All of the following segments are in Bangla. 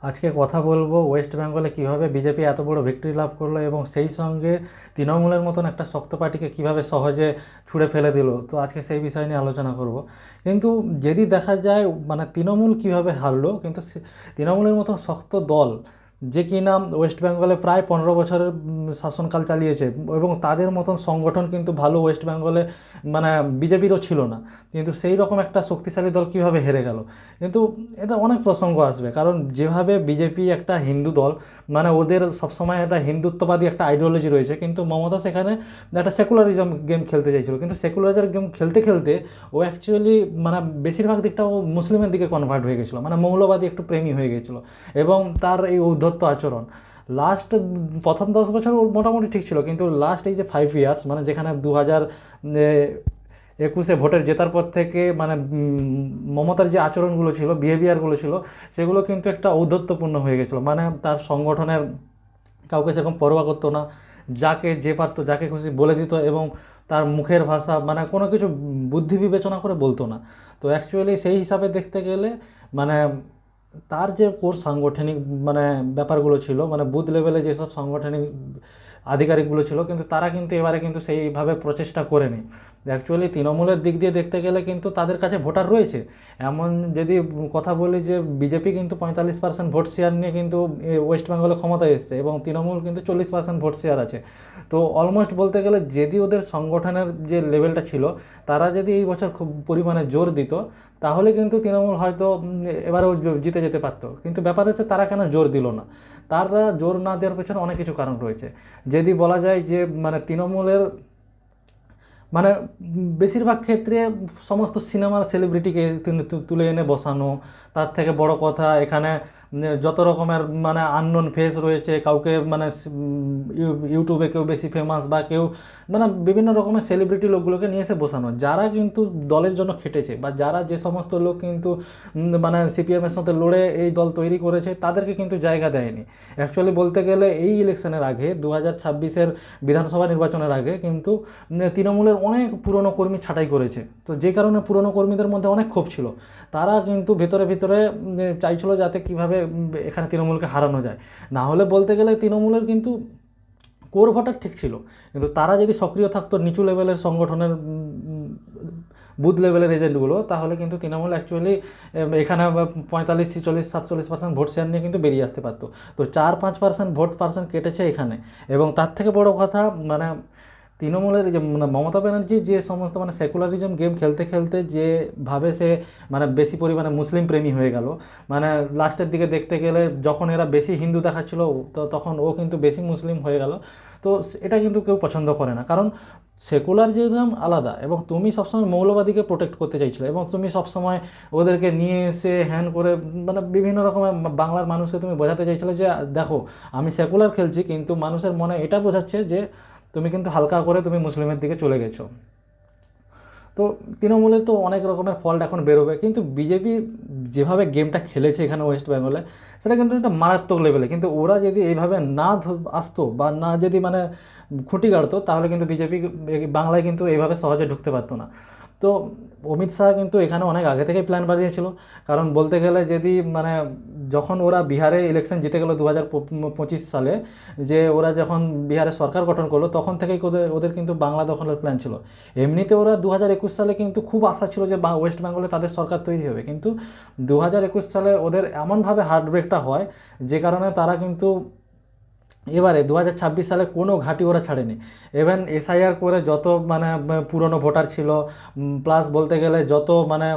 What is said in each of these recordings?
আজকে কথা বলবো ওয়েস্ট বেঙ্গলে কীভাবে বিজেপি এত বড় ভিক্টরি লাভ করলো এবং সেই সঙ্গে তৃণমূলের মতন একটা শক্ত পার্টিকে কীভাবে সহজে ছুঁড়ে ফেলে দিল। তো আজকে সেই বিষয় নিয়ে আলোচনা করব। কিন্তু যদি দেখা যায় মানে তৃণমূল কীভাবে হারলো, কিন্তু তৃণমূলের মতন শক্ত দল যে কিনা ওয়েস্ট বেঙ্গলে প্রায় 15 বছরের শাসনকাল চালিয়েছে, এবং তাদের মতন সংগঠন কিন্তু ভালো ওয়েস্ট বেঙ্গলে মানে বিজেপিরও ছিল না, কিন্তু সেই রকম একটা শক্তিশালী দল কীভাবে হেরে গেল। কিন্তু এটা অনেক প্রসঙ্গ আসবে, কারণ যেভাবে বিজেপি একটা হিন্দু দল, মানে ওদের সবসময় একটা হিন্দুত্ববাদী একটা আইডিওলজি রয়েছে, কিন্তু মমতা সেখানে একটা সেকুলারিজম গেম খেলতে চাইছিল, কিন্তু সেকুলারিজম গেম খেলতে খেলতে ও অ্যাকচুয়ালি মানে বেশিরভাগ দিকটা ও মুসলিমের দিকে কনভার্ট হয়ে গেছিলো, মানে মৌলবাদী একটু প্রেমী হয়ে গেছিলো। এবং তার এই উদ্ধত্ত আচরণ লাস্ট প্রথম 10 বছর ওর মোটামুটি ঠিক ছিল, কিন্তু লাস্ট এই যে 5 ইয়ার্স, মানে যেখানে 2021 ভোটের জেতার পর থেকে মানে মমতার যে আচরণগুলো ছিল, বিহেভিয়ারগুলো ছিল, সেগুলো কিন্তু একটা ঔদ্ধত্যপূর্ণ হয়ে গেছিলো। মানে তার সংগঠনের কাউকে সেরকম পরোয়া করতো না, যাকে যে পারতো যাকে খুশি বলে দিত, এবং তার মুখের ভাষা মানে কোনো কিছু বুদ্ধি বিবেচনা করে বলতো না। তো অ্যাকচুয়ালি সেই হিসাবে দেখতে গেলে মানে তার যে কোর সাংগঠনিক মানে ব্যাপারগুলো ছিল, মানে বুথ লেভেলে যেসব সাংগঠনিক আধিকারিকগুলো ছিল, কিন্তু তারা কিন্তু এবারে কিন্তু সেইভাবে প্রচেষ্টা করেনি। অ্যাকচুয়ালি তৃণমূলের দিক দিয়ে দেখতে গেলে কিন্তু তাদের কাছে ভোটার রয়েছে। এমন যদি কথা বলি যে বিজেপি কিন্তু 45% ভোট শেয়ার নিয়ে কিন্তু ওয়েস্ট বেঙ্গলে ক্ষমতায় এসছে, এবং তৃণমূল কিন্তু 40% ভোট শেয়ার আছে। তো অলমোস্ট বলতে গেলে যদি ওদের সংগঠনের যে লেভেলটা ছিল, তারা যদি এই বছর খুব পরিমাণে জোর দিত, তাহলে কিন্তু তৃণমূল হয়তো এবারেও জিতে যেতে পারতো। কিন্তু ব্যাপার হচ্ছে তারা কেন জোর দিল না। তারা জোর না দেওয়ার পেছনে অনেক কিছু কারণ রয়েছে। যদি বলা যায় যে মানে তৃণমূলের মানে বেশিরভাগ ক্ষেত্রে সমস্ত সিনেমার সেলিব্রিটিকে তুলে এনে বসানো, তার থেকে বড় কথা এখানে যত রকমের মানে আননোন ফেস রয়েছে, কাউকে মানে ইউটিউবে কেউ বেশি ফেমাস বা কেউ মানে বিভিন্ন রকমের সেলিব্রিটি লোকগুলোকে নিয়ে এসে বসানো, যারা কিন্তু দলের জন্য খেটেছে, বা যারা যে সমস্ত লোক কিন্তু মানে সিপিএমের সাথে লড়ে এই দল তৈরি করেছে, তাদেরকে কিন্তু জায়গা দেয়নি। অ্যাকচুয়ালি বলতে গেলে এই ইলেকশনের আগে 2026-এর বিধানসভা নির্বাচনের আগে কিন্তু তৃণমূলের অনেক পুরনো কর্মী ছাঁটাই করেছে। তো যে কারণে পুরনো কর্মীদের মধ্যে অনেক ক্ষোভ ছিল, তারা কিন্তু ভেতরে ভেতরে চাইছিল যাতে কিভাবে এখানে তৃণমূলকে হারানো যায়। না হলে বলতে গেলে তৃণমূলের কিন্তু কোর ভোটার ঠিক ছিল, কিন্তু তারা যদি সক্রিয় থাকতো নিচু লেভেলের সংগঠনের বুথ লেভেলের এজেন্টগুলো, তাহলে কিন্তু তৃণমূল অ্যাকচুয়ালি এখানে 45, 40, 47% ভোট শেয়ার নিয়ে কিন্তু বেরিয়ে আসতে পারতো। তো 4-5% ভোট পার্সেন্ট কেটেছে এখানে। এবং তার থেকে বড় কথা মানে তৃণমূলের যে মানে মমতা ব্যানার্জি যে সমস্ত মানে সেকুলারিজম গেম খেলতে খেলতে যেভাবে সে মানে বেশি পরিমাণে মুসলিম প্রেমী হয়ে গেল, মানে লাস্টের দিকে দেখতে গেলে যখন এরা বেশি হিন্দু দেখাচ্ছিল, তো তখন ও কিন্তু বেশি মুসলিম হয়ে গেল। তো এটা কিন্তু কেউ পছন্দ করে না, কারণ সেকুলারিজম আলাদা, এবং তুমি সবসময় মৌলবাদীকে প্রোটেক্ট করতে চাইছিলে, এবং তুমি সবসময় ওদেরকে নিয়ে এসে হ্যান করে মানে বিভিন্ন রকমের বাংলার মানুষকে তুমি বোঝাতে চাইছিলে যে দেখো আমি সেকুলার খেলছি, কিন্তু মানুষের মনে এটা বোঝাচ্ছে যে তুমি কিন্তু হালকা করে তুমি মুসলিমের দিকে চলে গেছো। তো তৃণমূলে তো অনেক রকমের ফল্ট এখন বেরোবে, কিন্তু বিজেপি যেভাবে গেমটা খেলেছে এখানে ওয়েস্ট বেঙ্গলে, সেটা কিন্তু একটা মারাত্মক লেভেলে। কিন্তু ওরা যদি এইভাবে না আসতো বা না যদি মানে খুঁটি গাড়তো, তাহলে কিন্তু বিজেপি বাংলায় কিন্তু এইভাবে সহজে ঢুকতে পারতো না। তো অমিত শাহ কিন্তু এখানে অনেক আগে থেকেই প্ল্যান বানিয়েছিল, কারণ বলতে গেলে যদি মানে যখন ওরা বিহারে ইলেকশন জিতে গেল 2025 সালে, যে ওরা যখন বিহারে সরকার গঠন করলো, তখন থেকেই ওদের ওদের কিন্তু বাংলা দখলের প্ল্যান ছিল। এমনিতে ওরা 2021 সালে কিন্তু খুব আশা ছিল যে ওয়েস্ট বেঙ্গলে তাদের সরকার তৈরি হবে, কিন্তু 2021 সালে ওদের এমনভাবে হার্ট ব্রেকটা হয়, যে কারণে তারা কিন্তু এবারে 2026 সালে কোনো ঘাঁটি ওরা ছাড়েনি। ইভেন এসআইআর করে যত মানে পুরনো ভোটার ছিল, প্লাস বলতে গেলে যত মানে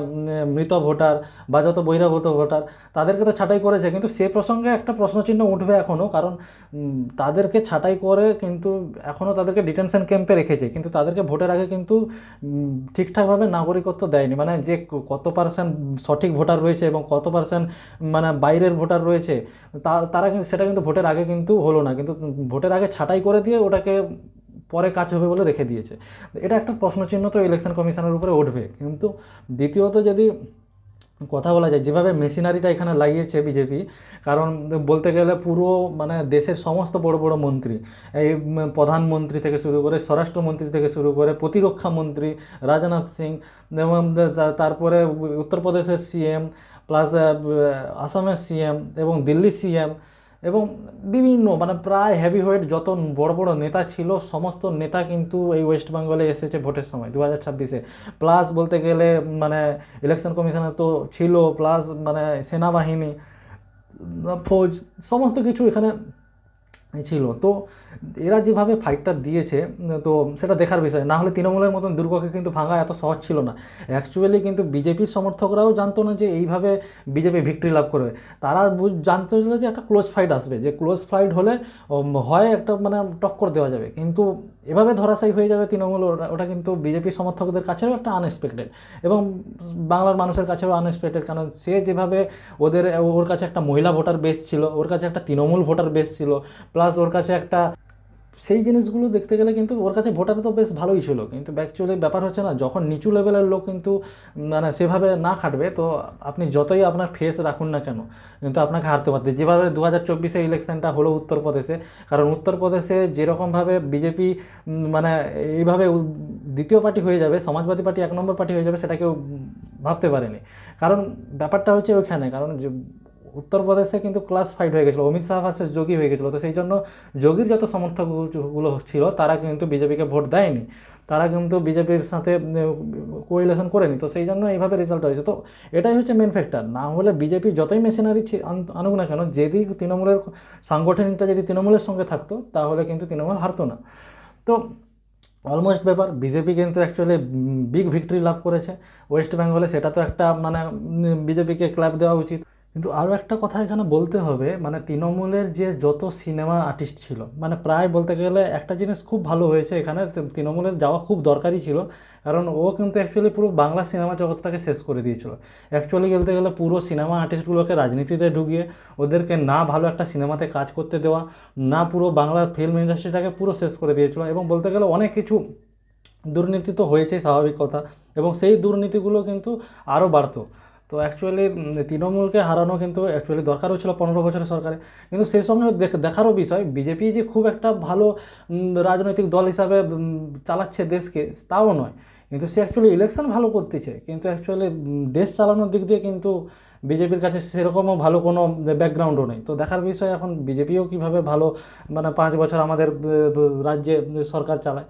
মৃত ভোটার বা যত বহিরাগত ভোটার, তাদেরকে তো ছাঁটাই করেছে, কিন্তু সে প্রসঙ্গে একটা প্রশ্নচিহ্ন উঠবে এখনও, কারণ তাদেরকে ছাঁটাই করে কিন্তু এখনও তাদেরকে ডিটেনশন ক্যাম্পে রেখেছে, কিন্তু তাদেরকে ভোটের আগে কিন্তু ঠিকঠাকভাবে নাগরিকত্ব দেয়নি। মানে যে কত পার্সেন্ট সঠিক ভোটার রয়েছে এবং কত পার্সেন্ট মানে বাইরের ভোটার রয়েছে, তারা কিন্তু সেটা কিন্তু ভোটের আগে কিন্তু হলো না, কিন্তু ভোটের আগে ছাঁটাই করে দিয়ে ওটাকে পরে কাজ হবে বলে রেখে দিয়েছে। এটা একটা প্রশ্নচিহ্ন তো ইলেকশন কমিশনের উপরে উঠবে। কিন্তু দ্বিতীয়ত যদি কথা বলা যায় যেভাবে মেশিনারিটা এখানে লাগিয়েছে বিজেপি, কারণ বলতে গেলে পুরো মানে দেশের সমস্ত বড় বড় মন্ত্রী, এই প্রধানমন্ত্রী থেকে শুরু করে স্বরাষ্ট্রমন্ত্রী থেকে শুরু করে প্রতিরক্ষা মন্ত্রী রাজনাথ সিং, এবং তারপরে উত্তরপ্রদেশের সিএম, প্লাস আসামের সিএম এবং দিল্লির সিএম এবং বিভিন্ন মানে প্রায় হেভিওয়েট যত বড় বড় নেতা ছিল সমস্ত নেতা কিন্তু এই ওয়েস্ট বেঙ্গলে এসেছে ভোটের সময় 2026-এ। প্লাস বলতে গেলে মানে ইলেকশন কমিশনার তো ছিল, প্লাস মানে সেনাবাহিনী, ফৌজ, সমস্ত কিছু এখানে ছিল। তো এরা যেভাবে ফাইটটা দিয়েছে তো সেটা দেখার বিষয়। না হলে তৃণমূলের মতন দুর্গকে কিন্তু ভাঙা এত সহজ ছিল না। অ্যাকচুয়ালি কিন্তু বিজেপির সমর্থকরাও জানতো না যে এইভাবে বিজেপি ভিক্টরি লাভ করবে। তারা জানতো যে একটা ক্লোজ ফাইট আসবে, যে ক্লোজ ফাইট হলে হয় একটা মানে টক্কর দেওয়া যাবে, কিন্তু এভাবে ধরাশায়ী হয়ে যাবে তৃণমূল, ওটা কিন্তু বিজেপির সমর্থকদের কাছেও একটা আনএক্সপেক্টেড এবং বাংলার মানুষের কাছেও আনএক্সপেক্টেড। কারণ সে যেভাবে ওর কাছে একটা মহিলা ভোটার বেস ছিল, ওর কাছে একটা তৃণমূল ভোটার বেস ছিল, প্লাস ওর কাছে একটা সেই জিনিসগুলো দেখতে গেলে কিন্তু ওর কাছে ভোটার তো বেশ ভালোই ছিল। কিন্তু অ্যাকচুয়ালি ব্যাপার হচ্ছে না, যখন নিচু লেভেলের লোক কিন্তু মানে সেভাবে না খাটবে তো আপনি যতই আপনার ফেস রাখুন না কেন কিন্তু আপনাকে হারতে পারতে। যেভাবে 2024-এ ইলেকশনটা হলো উত্তরপ্রদেশে, কারণ উত্তরপ্রদেশে যেরকমভাবে বিজেপি মানে এইভাবে দ্বিতীয় পার্টি হয়ে যাবে, সমাজবাদী পার্টি 1 নম্বর পার্টি হয়ে যাবে, সেটা কেউ ভাবতে পারেনি। কারণ ব্যাপারটা হচ্ছে ওইখানে, কারণ উত্তরপ্রদেশে কিন্তু ক্লাস ফাইট হয়ে গেছিলো, অমিত শাহ ভার্সেস যোগী হয়ে গেছিলো। তো সেই জন্য যোগীর যত সমর্থকগুলো ছিল তারা কিন্তু বিজেপিকে ভোট দেয়নি, তারা কিন্তু বিজেপির সাথে কোরিলেশন করেনি। তো সেই জন্য এইভাবে রেজাল্ট হয়েছে। তো এটাই হচ্ছে মেন ফ্যাক্টর। না হলে বিজেপি যতই মেশিনারি আনুক না কেন, যদি তৃণমূলের সাংগঠনিকটা যদি তৃণমূলের সঙ্গে থাকতো তাহলে কিন্তু তৃণমূল হারতো না। তো অলমোস্ট ব্যাপার বিজেপি কিন্তু অ্যাকচুয়ালি বিগ ভিক্টরি লাভ করেছে ওয়েস্ট বেঙ্গলে, সেটা তো একটা মানে বিজেপিকে ক্লাব দেওয়া উচিত। কিন্তু আরও একটা কথা এখানে বলতে হবে, মানে তৃণমূলের যে যত সিনেমা আর্টিস্ট ছিল, মানে প্রায় বলতে গেলে একটা জিনিস খুব ভালো হয়েছে এখানে, তৃণমূলের যাওয়া খুব দরকারই ছিল। কারণ ও কিন্তু অ্যাকচুয়ালি পুরো বাংলা সিনেমা জগৎটাকে শেষ করে দিয়েছিল। অ্যাকচুয়ালি বলতে গেলে পুরো সিনেমা আর্টিস্টগুলোকে রাজনীতিতে ঢুকিয়ে ওদেরকে না ভালো একটা সিনেমাতে কাজ করতে দেওয়া, না পুরো বাংলা ফিল্ম ইন্ডাস্ট্রিটাকে পুরো শেষ করে দিয়েছিল। এবং বলতে গেলে অনেক কিছু দুর্নীতি তো হয়েছেই, স্বাভাবিক কথা, এবং সেই দুর্নীতিগুলো কিন্তু আরও বাড়তো। তো অ্যাকচুয়ালি তৃণমূলকে হারানো কিন্তু অ্যাকচুয়ালি দরকারও ছিল 15 বছরের সরকারে। কিন্তু সেই সঙ্গে দেখারও বিষয়, বিজেপি যে খুব একটা ভালো রাজনৈতিক দল হিসাবে চালাচ্ছে দেশকে তাও নয়, কিন্তু সে অ্যাকচুয়ালি ইলেকশন ভালো করতেছে, কিন্তু অ্যাকচুয়ালি দেশ চালানোর দিক দিয়ে কিন্তু বিজেপির কাছে সেরকমও ভালো কোনো ব্যাকগ্রাউন্ডও নেই। তো দেখার বিষয় এখন বিজেপিও কীভাবে ভালো মানে 5 বছর আমাদের রাজ্যে সরকার চালায়।